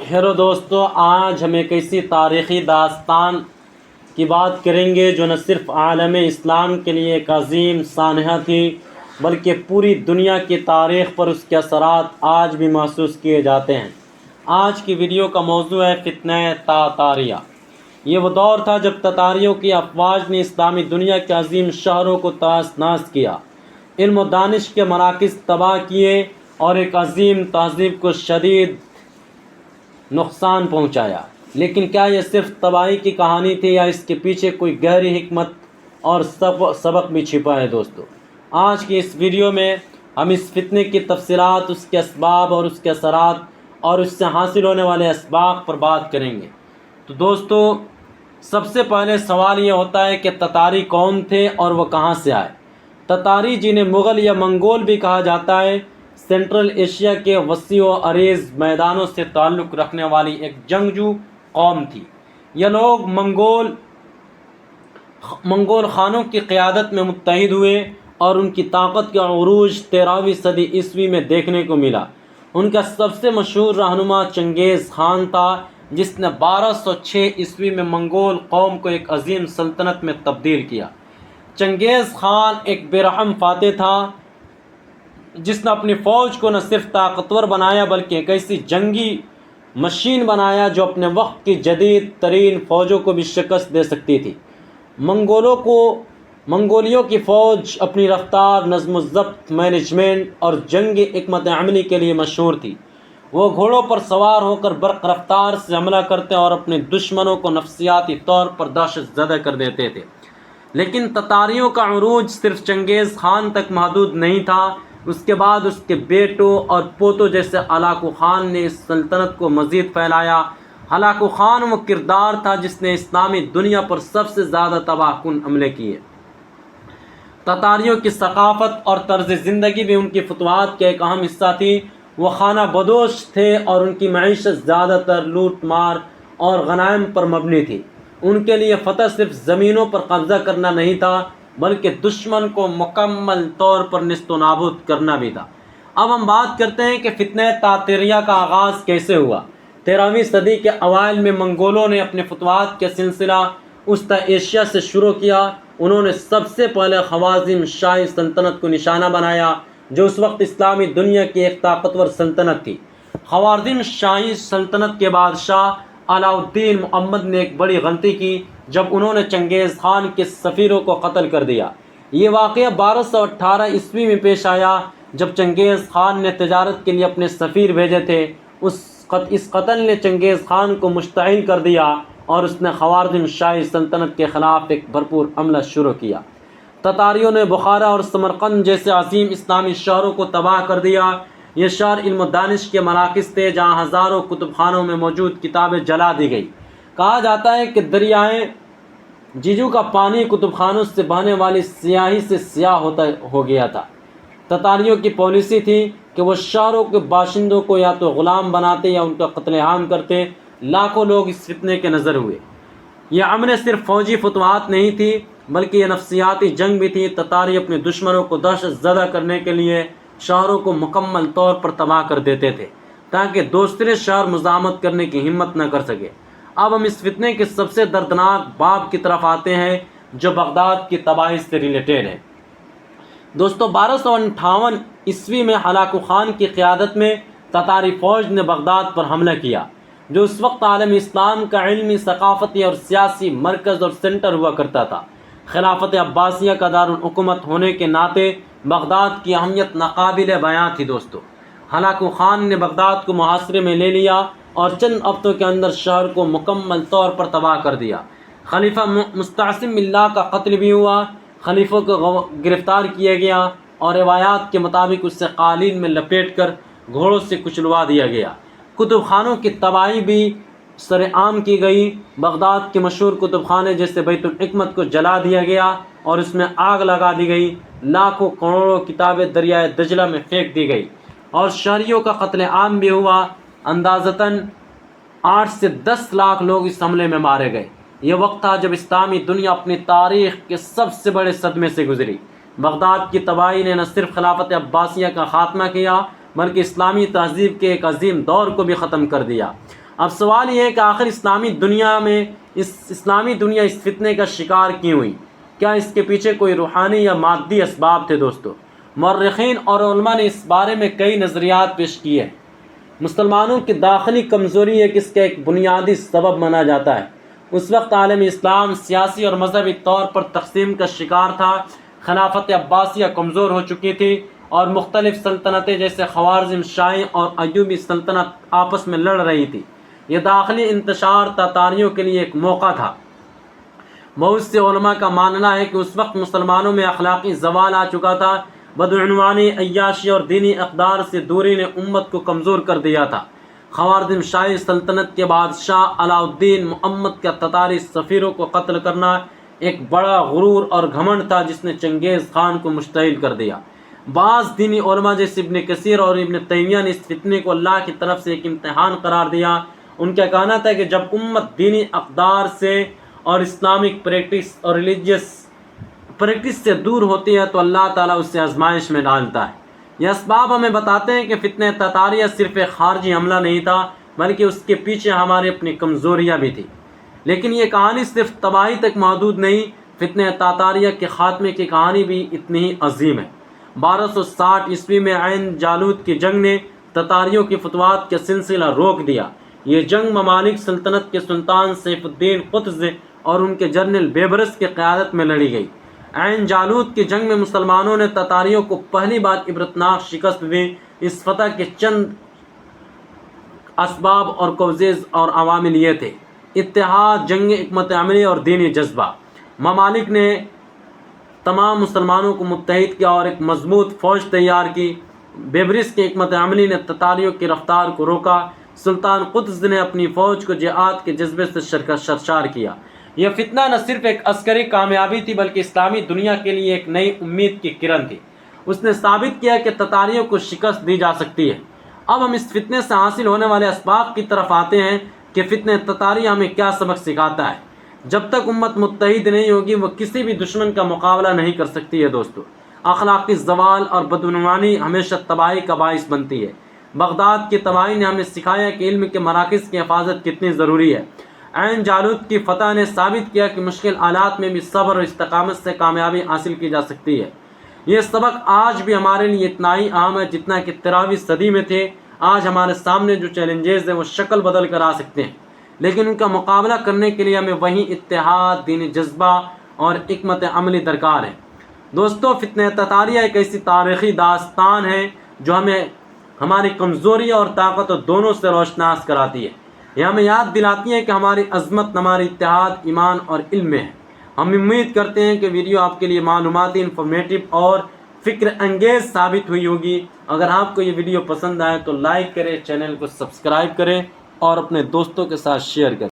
Hello دوستو، آج ہم ایک ایسی تاریخی داستان کی بات کریں گے جو نہ صرف عالم اسلام کے لیے ایک عظیم سانحہ تھی بلکہ پوری دنیا کی تاریخ پر اس کے اثرات آج بھی محسوس کیے جاتے ہیں۔ آج کی ویڈیو کا موضوع ہے فتنہ تاتاریہ۔ یہ وہ دور تھا جب تاتاریوں کی افواج نے اسلامی دنیا کے عظیم شہروں کو تہس نہس کیا، علم و دانش کے مراکز تباہ کیے اور ایک عظیم تہذیب کو شدید نقصان پہنچایا۔ لیکن کیا یہ صرف تباہی کی کہانی تھی یا اس کے پیچھے کوئی گہری حکمت اور سبق بھی چھپا ہے؟ دوستو، آج کی اس ویڈیو میں ہم اس فتنے کی تفصیلات، اس کے اسباب اور اس کے اثرات اور اس سے حاصل ہونے والے اسباق پر بات کریں گے۔ تو دوستو، سب سے پہلے سوال یہ ہوتا ہے کہ تتاری کون تھے اور وہ کہاں سے آئے؟ تتاری جنہیں مغل یا منگول بھی کہا جاتا ہے، سینٹرل ایشیا کے وسیع و عریض میدانوں سے تعلق رکھنے والی ایک جنگجو قوم تھی۔ یہ لوگ منگول خانوں کی قیادت میں متحد ہوئے اور ان کی طاقت کا عروج 13ویں صدی عیسوی میں دیکھنے کو ملا۔ ان کا سب سے مشہور رہنما چنگیز خان تھا، جس نے 1206 عیسوی میں منگول قوم کو ایک عظیم سلطنت میں تبدیل کیا۔ چنگیز خان ایک بے رحم فاتح تھا جس نے اپنی فوج کو نہ صرف طاقتور بنایا بلکہ ایک ایسی جنگی مشین بنایا جو اپنے وقت کی جدید ترین فوجوں کو بھی شکست دے سکتی تھی۔ منگولیوں کی فوج اپنی رفتار، نظم و ضبط، مینجمنٹ اور جنگی حکمت عملی کے لیے مشہور تھی۔ وہ گھوڑوں پر سوار ہو کر برق رفتار سے حملہ کرتے اور اپنے دشمنوں کو نفسیاتی طور پر دہشت زدہ کر دیتے تھے۔ لیکن تتاریوں کا عروج صرف چنگیز خان تک محدود نہیں تھا۔ اس کے بعد اس کے بیٹوں اور پوتوں جیسے ہلاکو خان نے اس سلطنت کو مزید پھیلایا۔ ہلاکو خان وہ کردار تھا جس نے اسلامی دنیا پر سب سے زیادہ تباہ کن حملے کیے۔ تتاریوں کی ثقافت اور طرز زندگی بھی ان کی فتوحات کا ایک اہم حصہ تھی۔ وہ خانہ بدوش تھے اور ان کی معیشت زیادہ تر لوٹ مار اور غنائم پر مبنی تھی۔ ان کے لیے فتح صرف زمینوں پر قبضہ کرنا نہیں تھا بلکہ دشمن کو مکمل طور پر نیست و نابود کرنا بھی تھا۔ اب ہم بات کرتے ہیں کہ فتنہ تاتاریہ کا آغاز کیسے ہوا۔ 13ویں صدی کے اوائل میں منگولوں نے اپنے فتوحات کا سلسلہ وسطی ایشیا سے شروع کیا۔ انہوں نے سب سے پہلے خوارزم شاہی سلطنت کو نشانہ بنایا، جو اس وقت اسلامی دنیا کی ایک طاقتور سلطنت تھی۔ خوارزم شاہی سلطنت کے بادشاہ علاء الدین محمد نے ایک بڑی غلطی کی جب انہوں نے چنگیز خان کے سفیروں کو قتل کر دیا۔ یہ واقعہ 1218 عیسوی میں پیش آیا جب چنگیز خان نے تجارت کے لیے اپنے سفیر بھیجے تھے۔ اس قتل نے چنگیز خان کو مشتعل کر دیا اور اس نے خوارزم شاہی سلطنت کے خلاف ایک بھرپور حملہ شروع کیا۔ تتاریوں نے بخارا اور سمرقند جیسے عظیم اسلامی شہروں کو تباہ کر دیا۔ یہ شہر علم و دانش کے مراکز تھے جہاں ہزاروں کتب خانوں میں موجود کتابیں جلا دی گئی۔ کہا جاتا ہے کہ دریائے جیجو کا پانی کتب خانوں سے بہنے والی سیاہی سے سیاہ ہو گیا تھا۔ تتاریوں کی پالیسی تھی کہ وہ شہروں کے باشندوں کو یا تو غلام بناتے یا ان کا قتل عام کرتے۔ لاکھوں لوگ اس فتنے کے نظر ہوئے۔ یہ عمل صرف فوجی فتوحات نہیں تھی بلکہ یہ نفسیاتی جنگ بھی تھی۔ تتاری اپنے دشمنوں کو دہشت زدہ کرنے کے لیے شہروں کو مکمل طور پر تباہ کر دیتے تھے تاکہ دوسرے شہر مزاحمت کرنے کی ہمت نہ کر سکے۔ اب ہم اس فتنے کے سب سے دردناک باب کی طرف آتے ہیں جو بغداد کی تباہی سے ریلیٹڈ ہے۔ دوستو، 1258 عیسوی میں ہلاکو خان کی قیادت میں تتاری فوج نے بغداد پر حملہ کیا، جو اس وقت عالم اسلام کا علمی، ثقافتی اور سیاسی مرکز اور سینٹر ہوا کرتا تھا۔ خلافت عباسیہ کا دارالحکومت ہونے کے ناطے بغداد کی اہمیت ناقابل بیاں تھی۔ دوستو، ہلاکو خان نے بغداد کو محاصرے میں لے لیا اور چند ہفتوں کے اندر شہر کو مکمل طور پر تباہ کر دیا۔ خلیفہ مستعصم باللہ کا قتل بھی ہوا، خلیفہ کو گرفتار کیا گیا اور روایات کے مطابق اسے قالین میں لپیٹ کر گھوڑوں سے کچلوا دیا گیا۔ کتب خانوں کی تباہی بھی سر عام کی گئی۔ بغداد کے مشہور کتب خانے جیسے بیت الحکمت کو جلا دیا گیا اور اس میں آگ لگا دی گئی۔ لاکھوں کروڑوں کتابیں دریائے دجلہ میں پھینک دی گئی اور شہریوں کا قتل عام بھی ہوا۔ اندازتاً 8 سے 10 لاکھ لوگ اس حملے میں مارے گئے۔ یہ وقت تھا جب اسلامی دنیا اپنی تاریخ کے سب سے بڑے صدمے سے گزری۔ بغداد کی تباہی نے نہ صرف خلافت عباسیہ کا خاتمہ کیا بلکہ اسلامی تہذیب کے ایک عظیم دور کو بھی ختم کر دیا۔ اب سوال یہ ہے کہ آخر اسلامی دنیا اس فتنے کا شکار کیوں ہوئی؟ کیا اس کے پیچھے کوئی روحانی یا مادی اسباب تھے؟ دوستو، مورخین اور علماء نے اس بارے میں کئی نظریات پیش کیے ہیں۔ مسلمانوں کی داخلی کمزوری ہے کہ اس کا ایک بنیادی سبب مانا جاتا ہے۔ اس وقت عالم اسلام سیاسی اور مذہبی طور پر تقسیم کا شکار تھا۔ خلافت عباسیہ کمزور ہو چکی تھی اور مختلف سلطنتیں جیسے خوارزم شاہی اور ایوبی سلطنت آپس میں لڑ رہی تھی۔ یہ داخلی انتشار تاتاریوں کے لیے ایک موقع تھا۔ بہت سے علماء کا ماننا ہے کہ اس وقت مسلمانوں میں اخلاقی زوال آ چکا تھا۔ بدعنوانی، عیاشی اور دینی اقدار سے دوری نے امت کو کمزور کر دیا تھا۔ خوارزم شاہی سلطنت کے بادشاہ علاء الدین محمد کا تتاری سفیروں کو قتل کرنا ایک بڑا غرور اور گھمنڈ تھا جس نے چنگیز خان کو مشتعل کر دیا۔ بعض دینی علماء جیسے ابن کثیر اور ابن تیمیہ نے اس فتنے کو اللہ کی طرف سے ایک امتحان قرار دیا۔ ان کا کہنا تھا کہ جب امت دینی اقدار سے اور اسلامک پریکٹس اور ریلیجیس پریکٹس سے دور ہوتی ہے تو اللہ تعالیٰ اسے آزمائش میں ڈالتا ہے۔ یہ اسباب ہمیں بتاتے ہیں کہ فتنہ تتاریہ صرف ایک خارجی حملہ نہیں تھا بلکہ اس کے پیچھے ہماری اپنی کمزوریاں بھی تھیں۔ لیکن یہ کہانی صرف تباہی تک محدود نہیں، فتنہ تتاریہ کے خاتمے کی کہانی بھی اتنی ہی عظیم ہے۔ 1260 عیسوی میں عین جالوت کی جنگ نے تتاریوں کی فتوحات کا سلسلہ روک دیا۔ یہ جنگ ممالک سلطنت کے سلطان سیف الدین قطز اور ان کے جنرل بیبرس کی قیادت میں لڑی گئی۔ عین جالوت کی جنگ میں مسلمانوں نے تتاریوں کو پہلی بار عبرتناک شکست دی۔ اس فتح کے چند اسباب اور کوزز اور عوامل یہ تھے: اتحاد، جنگ حکمت عملی اور دینی جذبہ۔ ممالک نے تمام مسلمانوں کو متحد کیا اور ایک مضبوط فوج تیار کی۔ بیبرس کی حکمت عملی نے تتاریوں کی رفتار کو روکا۔ سلطان قطز نے اپنی فوج کو جہاد کے جذبے سے سرشار کیا۔ یہ فتنہ نہ صرف ایک عسکری کامیابی تھی بلکہ اسلامی دنیا کے لیے ایک نئی امید کی کرن تھی۔ اس نے ثابت کیا کہ تتاریوں کو شکست دی جا سکتی ہے۔ اب ہم اس فتنے سے حاصل ہونے والے اسباب کی طرف آتے ہیں کہ فتنہ تتاریہ ہمیں کیا سبق سکھاتا ہے۔ جب تک امت متحد نہیں ہوگی وہ کسی بھی دشمن کا مقابلہ نہیں کر سکتی ہے۔ دوستو، اخلاقی زوال اور بدعنوانی ہمیشہ تباہی کا باعث بنتی ہے۔ بغداد کی تباہی نے ہمیں سکھایا کہ علم کے مراکز کی حفاظت کتنی ضروری ہے۔ عین جالوت کی فتح نے ثابت کیا کہ مشکل حالات میں بھی صبر اور استقامت سے کامیابی حاصل کی جا سکتی ہے۔ یہ سبق آج بھی ہمارے لیے اتنا ہی اہم ہے جتنا کہ 13ویں صدی میں تھے۔ آج ہمارے سامنے جو چیلنجز ہیں وہ شکل بدل کر آ سکتے ہیں، لیکن ان کا مقابلہ کرنے کے لیے ہمیں وہی اتحاد، دینی جذبہ اور حکمت عملی درکار ہے۔ دوستو، فتنہ تتاریہ ایک ایسی تاریخی داستان ہے جو ہمیں ہماری کمزوری اور طاقت دونوں سے روشناس کراتی ہے۔ یہ ہمیں یاد دلاتی ہے کہ ہماری عظمت ہماری اتحاد، ایمان اور علم میں ہے۔ ہم امید کرتے ہیں کہ ویڈیو آپ کے لیے معلوماتی، انفارمیٹو اور فکر انگیز ثابت ہوئی ہوگی۔ اگر آپ کو یہ ویڈیو پسند آئے تو لائک کریں، چینل کو سبسکرائب کریں اور اپنے دوستوں کے ساتھ شیئر کریں۔